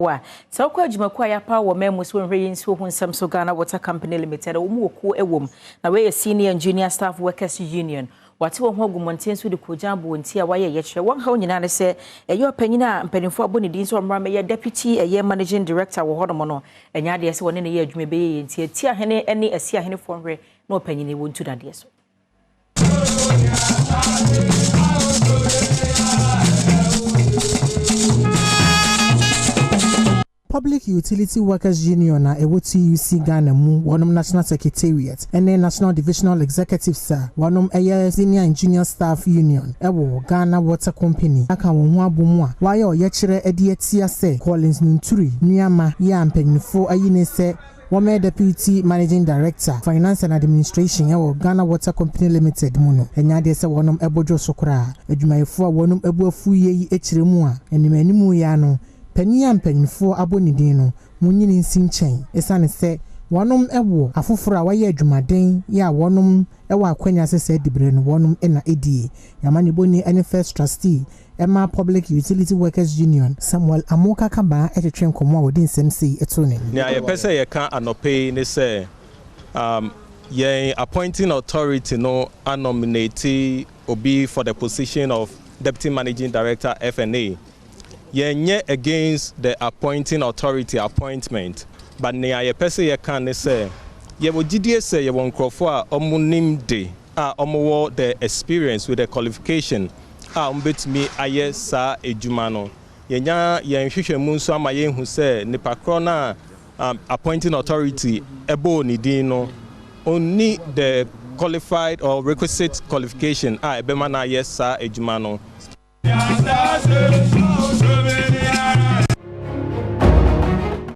wa so kwa adwumaku ya pa wo memu so hwe yinso hu nsam so Ghana Water Company Limited wo mu oku ewom na we senior and junior staff workers union wate wo ho gumonten so de kojambo nti a waye ye kire won ha nyina ne se eyo panyina mpanimfo aboni din so mra me ye deputy managing director wo hodo mo no enya de se woni ne ye adwuma be ye nti ati ahene ene asi ahene fo hwe na opanyine wo ntu dade so Public Utility Workers Union na TUC Ghana mu wonom National Secretariat and National Divisional Executive sir wonom Senior and Junior Staff Union ewo Ghana Water Company aka won ho abomu a waye oyekire ade atia se Collins Nturi nuama ya mpanyinfo ayine se Wome Deputy Managing Director Finance and Administration ewo Ghana Water Company Limited mu no enya de se wonom ebojo sokora adwumayefo a wonom ebuafu yi ekire mu a enimanimu ya no Penya mpanyinfo abonidin no munyini nsinchen esane se wonom ewo afoforo a waye adwumaden ya wonom ewo akwanya sese dibre no wonom na edi yamane boni any first trustee Emma Public Utility Workers Union Samuel Amoka Kaba etwetwen komo a wodi nsem sei etone ne aye pese ye kan anope ne se ye appointing authority no nominate obi for the position of Deputy Managing Director FNA. Yenye against the appointing authority appointment, but ne aye pese ye kan say ye wo gidie say ye won krofo a omunim de a omowo the experience with the qualification a umbetumi aye sa edwuma no yenya yen hwehwemu nso ama ye hu say nipa kro na appointing authority ebo ni din no only the qualified or requisite qualification a ebema na aye sa edwuma no